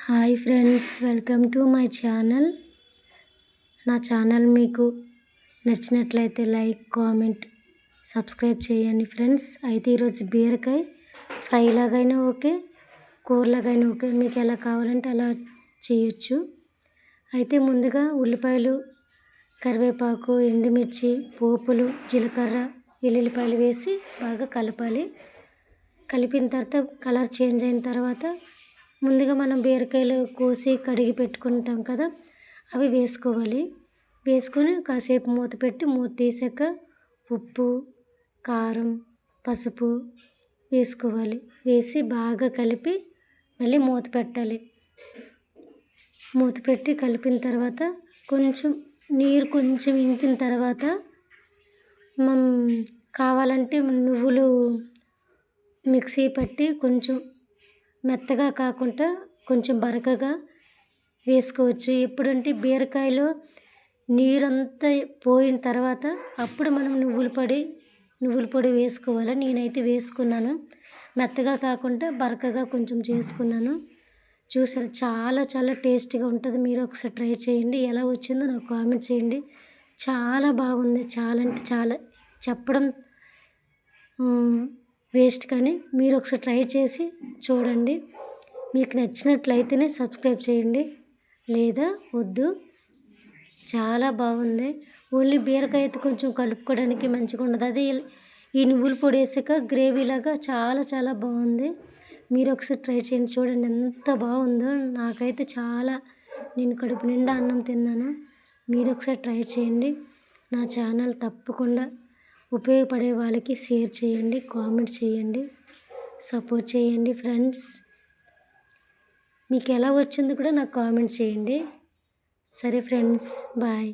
Hi friends, welcome to my channel. నా channel మీకు నచ్చినట్లయితే లైక్, కామెంట్, సబ్స్క్రైబ్ చేయండి ఫ్రెండ్స్. అయితే ఈరోజు బీరకాయ ఫ్రై లాగైనా ఓకే, కూరలాగైనా ఓకే, మీకు ఎలా కావాలంటే అలా చేయొచ్చు. అయితే ముందుగా ఉల్లిపాయలు, కరివేపాకు, ఎండుమిర్చి, పోపులు, జీలకర్ర, వెల్లుల్లిపాయలు వేసి బాగా కలపాలి. కలిపిన తర్వాత కలర్ చేంజ్ అయిన తర్వాత ముందుగా మనం బీరకాయలు కోసి కడిగి పెట్టుకుంటాం కదా, అవి వేసుకోవాలి. వేసుకొని కాసేపు మూత పెట్టి మూత తీసాక ఉప్పు, కారం, పసుపు వేసుకోవాలి. వేసి బాగా కలిపి మళ్ళీ మూత పెట్టాలి. మూత పెట్టి కలిపిన తర్వాత నీరు కొంచెం ఇంకిన తర్వాత మనం కావాలంటే నువ్వులు మిక్సీ పట్టి కొంచెం మెత్తగా కాకుండా కొంచెం బరకగా వేసుకోవచ్చు. ఎప్పుడంటే బీరకాయలో నీరంతా పోయిన తర్వాత అప్పుడు మనం నువ్వుల పొడి వేసుకోవాలి. నేనైతే వేసుకున్నాను. మెత్తగా కాకుండా బరకగా కొంచెం చేసుకున్నాను. చూసారు, చాలా చాలా టేస్టీగా ఉంటుంది. మీరు ఒకసారి ట్రై చేయండి. ఎలా వచ్చిందో నాకు కామెంట్ చేయండి. చాలా బాగుంది. చాలా అంటే చాలా చెప్పడం వేస్ట్, కానీ మీరు ఒకసారి ట్రై చేసి చూడండి. మీకు నచ్చినట్లయితేనే సబ్స్క్రైబ్ చేయండి, లేదా వద్దు. చాలా బాగుంది. ఓన్లీ బీరకాయ అయితే కొంచెం కలుపుకోవడానికి మంచిగా ఉండదు. అదే ఈ నువ్వుల పొడి వేసాక గ్రేవీలాగా చాలా చాలా బాగుంది. మీరు ఒకసారి ట్రై చేయండి. చూడండి ఎంత బాగుందో. నాకైతే నేను కడుపు నిండా అన్నం తిన్నాను. మీరు ఒకసారి ట్రై చేయండి. నా ఛానల్ తప్పకుండా ఉపయోగపడే వాళ్ళకి షేర్ చేయండి, కామెంట్ చేయండి, సపోర్ట్ చేయండి ఫ్రెండ్స్. మీకు ఎలా వచ్చిందో కూడా నాకు కామెంట్ చేయండి. సరే ఫ్రెండ్స్, బాయ్.